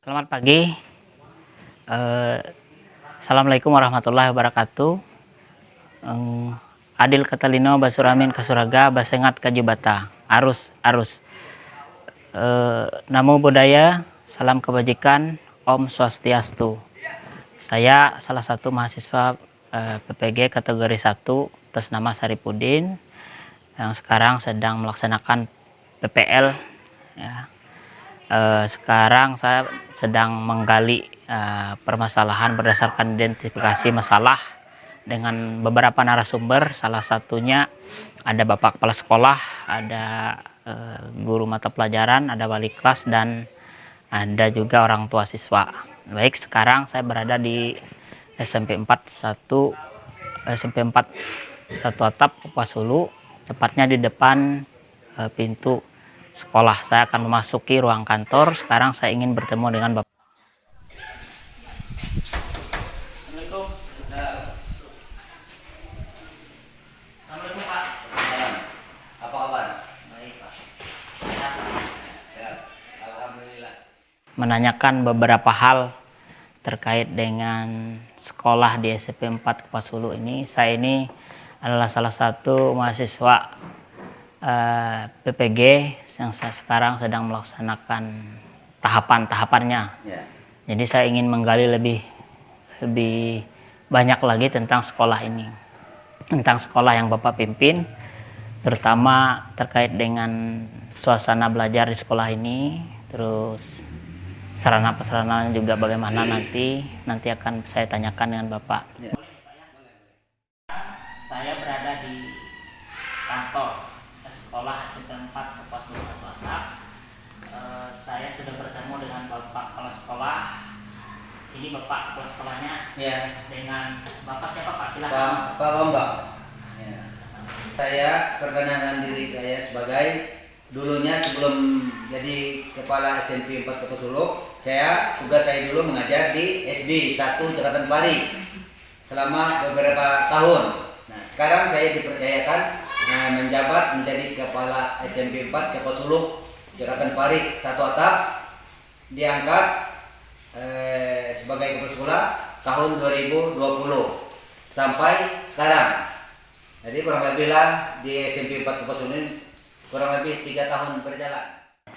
Selamat pagi. Eh, Assalamualaikum warahmatullahi wabarakatuh. Eh, Adil Katalino Basuramin Kasuraga Basengat Kajibata. Arus. Namo Buddhaya, salam kebajikan, Om Swastiastu. Saya salah satu mahasiswa PPG kategori 1 atas nama Saripudin yang sekarang sedang melaksanakan PPL ya. Sekarang saya sedang menggali permasalahan berdasarkan identifikasi masalah dengan beberapa narasumber. Salah satunya ada Bapak Kepala Sekolah, ada guru mata pelajaran, ada wali kelas, dan ada juga orang tua siswa. Baik, sekarang saya berada di SMP 4 1 atap Kapuas Hulu, tepatnya di depan pintu sekolah. Saya akan memasuki ruang kantor. Sekarang saya ingin bertemu dengan Bapak. Assalamualaikum. Assalamualaikum, Pak. Apa kabar? Baik, Pak. Sehat. Alhamdulillah. Menanyakan beberapa hal terkait dengan sekolah di SMP 4 Kapuas Hulu ini. Saya ini adalah salah satu mahasiswa PPG yang sekarang sedang melaksanakan tahapannya. Ya. Jadi saya ingin menggali lebih banyak lagi tentang sekolah ini, tentang sekolah yang Bapak pimpin, terutama terkait dengan suasana belajar di sekolah ini, terus sarana prasarananya juga bagaimana nanti akan saya tanyakan dengan Bapak. Ya. Saya berada di kantor sekolah SMP 4 Kapuas Hulu 1 Atap. Saya sudah bertemu dengan Bapak Kepala Sekolah. Ini Bapak Kepala Sekolahnya. Ya. Dengan Bapak siapa, Pak? Silakan. Pak Bambang. Ya. Saya perkenalkan diri saya sebagai dulunya sebelum jadi kepala SMP 4 Kapuas Hulu, tugas saya dulu mengajar di SD 1 Jakarta Pari selama beberapa tahun. Nah, sekarang saya dipercayakan menjabat menjadi kepala SMP 4 Kapuas Hulu Jakarta Pari 1 Atap, diangkat sebagai kepala sekolah tahun 2020 sampai sekarang. Jadi kurang lebih lah di SMP 4 Kapuas Hulu ini kurang lebih 3 tahun berjalan.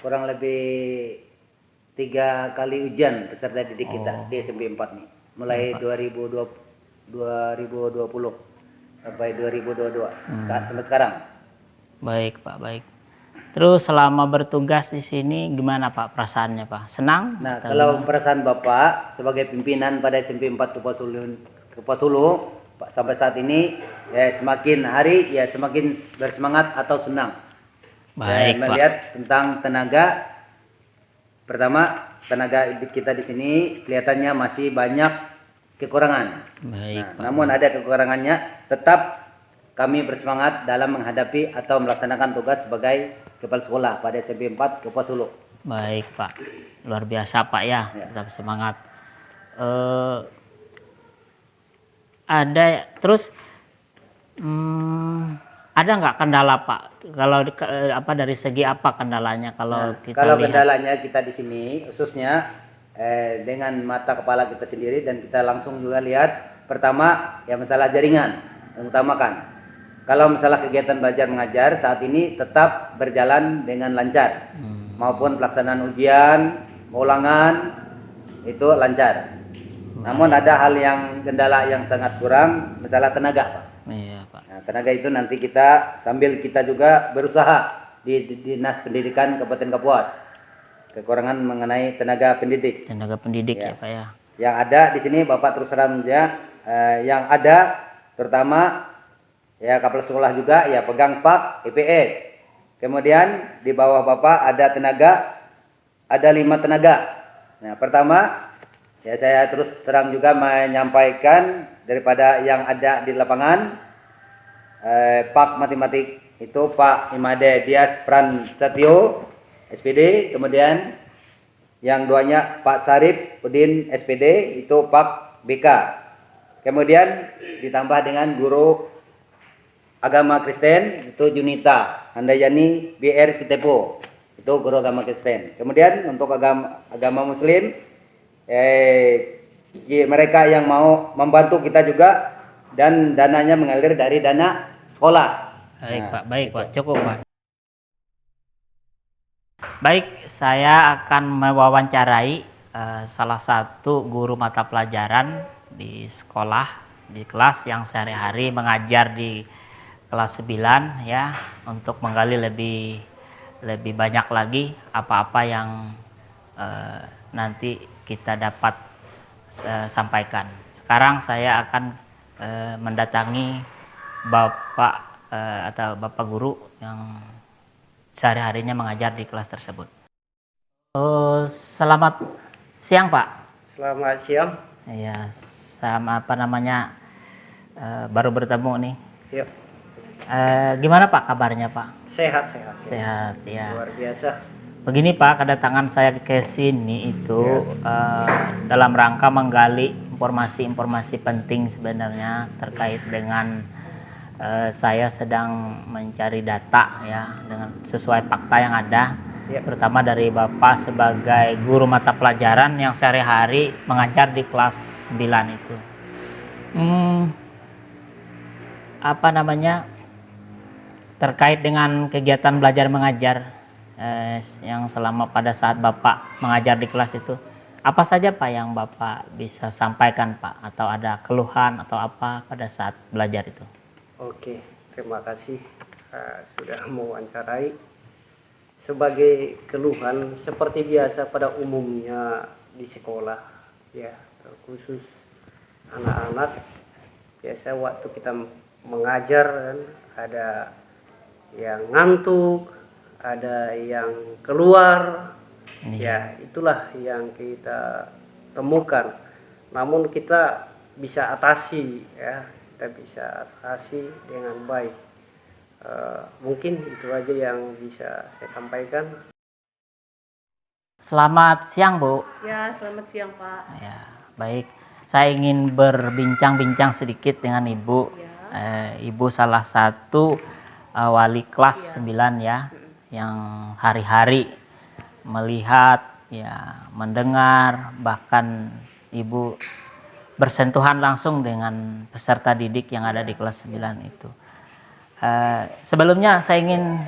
Kurang lebih 3 kali ujian peserta didik kita di SMP 4 nih. Mulai 2020 sampai 2022 sampai sekarang. Baik, Pak, baik. Terus selama bertugas di sini gimana, Pak, perasaannya, Pak? Senang? Nah, kalau perasaan Bapak sebagai pimpinan pada SMP 4 Kapuas Hulu sampai saat ini ya semakin hari ya semakin bersemangat atau senang. Baik, Pak. Melihat tentang tenaga, pertama tenaga kita di sini kelihatannya masih banyak kekurangan. Baik, Pak. Namun ada kekurangannya, tetap kami bersemangat dalam menghadapi atau melaksanakan tugas sebagai kepala sekolah pada SMP 4 Kapuas Hulu. Baik, Pak. Luar biasa, Pak, ya. Tetap semangat. Ada terus ada nggak kendala, Pak? Kalau dari segi apa kendalanya kalau kita kalau lihat? Kendalanya kita di sini khususnya dengan mata kepala kita sendiri, dan kita langsung juga lihat pertama ya masalah jaringan yang utamakan. Kalau masalah kegiatan belajar mengajar saat ini tetap berjalan dengan lancar, maupun pelaksanaan ujian, ulangan itu lancar. Namun ada hal yang kendala yang sangat kurang, masalah tenaga, Pak. Iya, Pak. Nah, tenaga itu nanti kita sambil kita juga berusaha di Dinas Pendidikan Kabupaten Kapuas, kekurangan mengenai tenaga pendidik. Tenaga pendidik ya, Pak, ya. Yang ada di sini Bapak terus terang saja, yang ada terutama ya kepala sekolah juga ya pegang Pak IPS. Kemudian di bawah Bapak ada 5 tenaga. Nah, pertama ya saya terus terang juga menyampaikan daripada yang ada di lapangan, Pak Matematik itu Pak Imade Dias Pran Satyo SPD, kemudian yang duanya Pak Sarip Udin SPD itu Pak BK, kemudian ditambah dengan guru agama Kristen itu Junita Handayani BR Sitepo, itu guru agama Kristen. Kemudian untuk agama Muslim mereka yang mau membantu kita juga, dan dananya mengalir dari dana sekolah. Baik Nah, Pak, baik itu. Pak, cukup Pak. Baik, saya akan mewawancarai salah satu guru mata pelajaran di sekolah, di kelas yang sehari-hari mengajar di kelas 9 ya, untuk menggali lebih banyak lagi apa-apa yang nanti kita dapat sampaikan. Sekarang saya akan mendatangi Bapak atau Bapak guru yang sehari-harinya mengajar di kelas tersebut. Selamat siang Pak. Selamat siang. Ya, sama apa namanya, baru bertemu nih. Yuk, Gimana Pak kabarnya Pak? sehat. Sehat ya. Luar biasa. Begini Pak, kedatangan saya ke sini itu dalam rangka menggali informasi-informasi penting sebenarnya terkait dengan saya sedang mencari data ya, dengan sesuai fakta yang ada, terutama dari Bapak sebagai guru mata pelajaran yang sehari-hari mengajar di kelas 9 itu. Apa namanya, terkait dengan kegiatan belajar mengajar yang selama pada saat Bapak mengajar di kelas itu, apa saja Pak yang Bapak bisa sampaikan Pak, atau ada keluhan atau apa pada saat belajar itu? Oke, terima kasih sudah mewawancarai. Sebagai keluhan seperti biasa pada umumnya di sekolah, ya, khusus anak-anak, biasa waktu kita mengajar kan, ada yang ngantuk, ada yang keluar, ya itulah yang kita temukan. Namun kita bisa atasi, ya, kita bisa atasi dengan baik. Mungkin itu aja yang bisa saya sampaikan. Selamat siang Bu. Ya, selamat siang Pak. Ya, baik. Saya ingin berbincang-bincang sedikit dengan Ibu. Ibu salah satu wali kelas 9 ya, yang hari-hari melihat ya, mendengar, bahkan Ibu bersentuhan langsung dengan peserta didik yang ada di kelas 9 itu. Sebelumnya saya ingin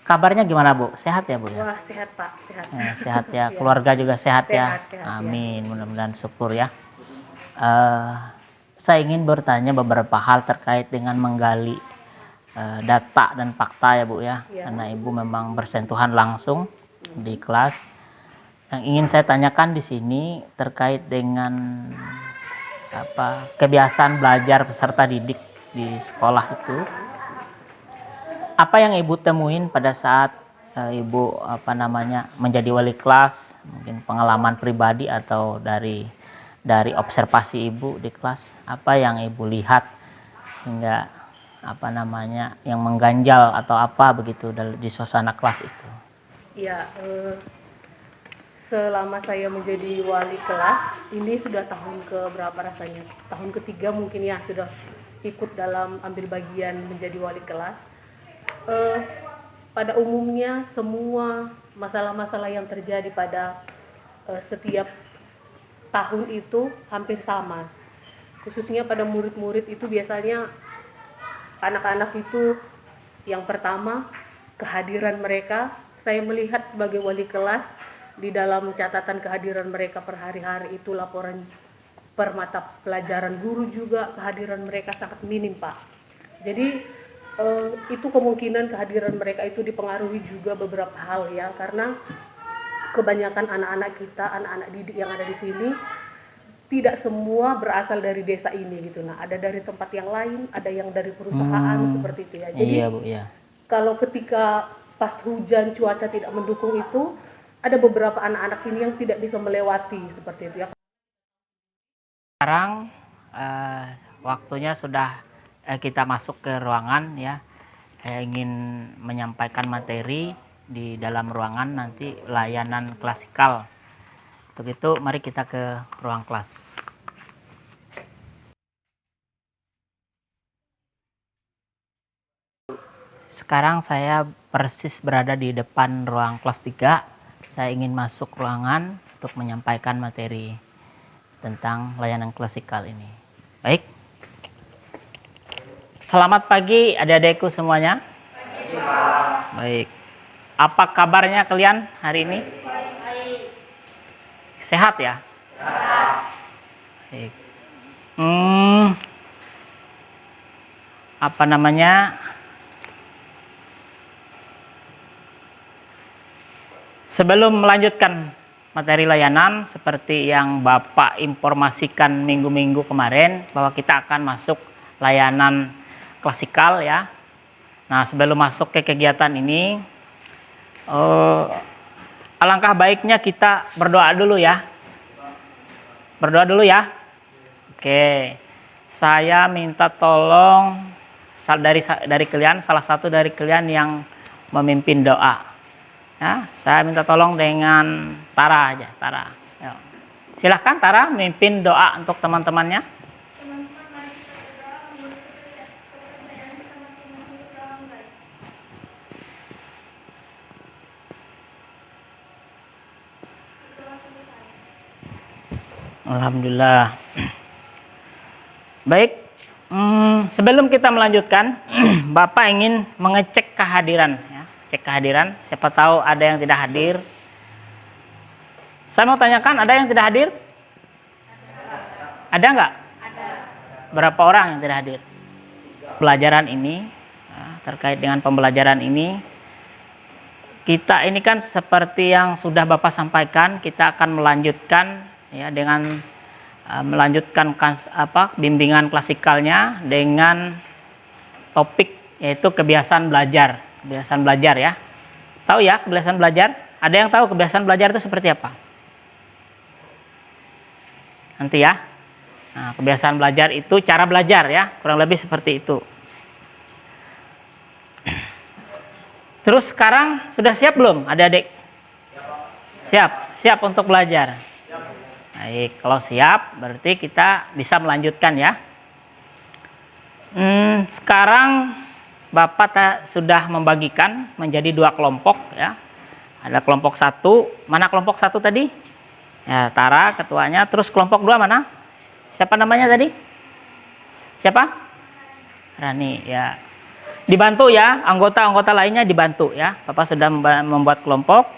kabarnya gimana Bu? Sehat ya Bu ya? Wah, sehat Pak, sehat. Sehat ya, keluarga juga sehat ya. Sehat, Amin, mudah-mudahan, syukur ya. Saya ingin bertanya beberapa hal terkait dengan menggali data dan fakta ya Bu ya, karena Ibu memang bersentuhan langsung di kelas. Yang ingin saya tanyakan di sini terkait dengan kebiasaan belajar peserta didik di sekolah itu. Apa yang Ibu temuin pada saat Ibu menjadi wali kelas, mungkin pengalaman pribadi atau dari observasi Ibu di kelas, apa yang Ibu lihat hingga yang mengganjal atau apa begitu di suasana kelas itu? Ya, selama saya menjadi wali kelas, ini sudah tahun ke berapa rasanya? Tahun ketiga mungkin ya, sudah ikut dalam ambil bagian menjadi wali kelas. Pada umumnya semua masalah-masalah yang terjadi pada setiap tahun itu hampir sama. Khususnya pada murid-murid itu biasanya anak-anak itu yang pertama kehadiran mereka, saya melihat sebagai wali kelas di dalam catatan kehadiran mereka per hari-hari itu laporan per mata pelajaran guru juga kehadiran mereka sangat minim Pak. Jadi itu kemungkinan kehadiran mereka itu dipengaruhi juga beberapa hal ya, karena kebanyakan anak-anak kita, anak-anak didik yang ada di sini tidak semua berasal dari desa ini gitu. Nah, ada dari tempat yang lain, ada yang dari perusahaan seperti itu ya. Jadi iya, Bu, ya. Kalau ketika pas hujan cuaca tidak mendukung itu, ada beberapa anak-anak ini yang tidak bisa melewati seperti itu ya. Sekarang waktunya sudah kita masuk ke ruangan ya. Ingin menyampaikan materi di dalam ruangan nanti layanan klasikal. Untuk itu mari kita ke ruang kelas. Sekarang saya persis berada di depan ruang kelas 3. Saya ingin masuk ruangan. untuk menyampaikan materi tentang layanan klasikal ini. Baik. Selamat pagi adik-adikku semuanya. Baik. Apa kabarnya kalian hari ini? Sehat ya? Baik. Apa namanya? Sebelum melanjutkan materi layanan seperti yang Bapak informasikan minggu-minggu kemarin bahwa kita akan masuk layanan klasikal ya. Nah, sebelum masuk ke kegiatan ini, alangkah baiknya kita berdoa dulu ya. Berdoa dulu ya. Oke, saya minta tolong dari kalian, salah satu dari kalian yang memimpin doa. Ya, saya minta tolong dengan Tara aja, Tara. Yuk. Silahkan Tara memimpin doa untuk teman-temannya. Alhamdulillah. Baik, sebelum kita melanjutkan, Bapak ingin mengecek kehadiran. Ya. Cek kehadiran, siapa tahu ada yang tidak hadir. Saya mau tanyakan, ada yang tidak hadir? Ada nggak? Ada. Berapa orang yang tidak hadir? Pelajaran ini, ya, terkait dengan pembelajaran ini, kita ini kan seperti yang sudah Bapak sampaikan, kita akan melanjutkan ya dengan melanjutkan bimbingan klasikalnya dengan topik yaitu kebiasaan belajar. Kebiasaan belajar ya. Tahu ya kebiasaan belajar? Ada yang tahu kebiasaan belajar itu seperti apa? Nanti ya. Nah, kebiasaan belajar itu cara belajar ya, kurang lebih seperti itu. Terus sekarang sudah siap belum adik-adik? Siap untuk belajar. Baik, kalau siap berarti kita bisa melanjutkan ya. Sekarang Bapak sudah membagikan menjadi 2 kelompok ya. Ada kelompok 1, mana kelompok 1 tadi? Ya, Tara ketuanya. Terus kelompok 2 mana? Siapa namanya tadi? Siapa? Rani ya. Dibantu ya, anggota-anggota lainnya dibantu ya. Bapak sudah membuat kelompok.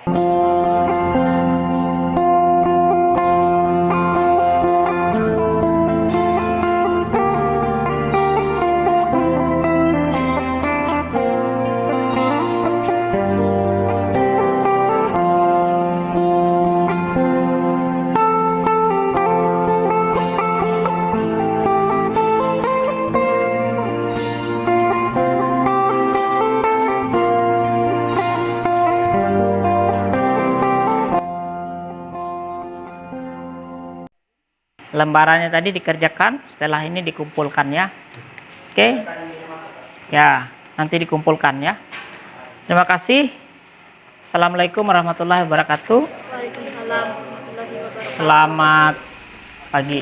Lembarannya tadi dikerjakan, setelah ini dikumpulkan ya. Oke. Ya, nanti dikumpulkan ya. Terima kasih. Assalamualaikum warahmatullahi wabarakatuh. Waalaikumsalam warahmatullahi wabarakatuh. Selamat pagi.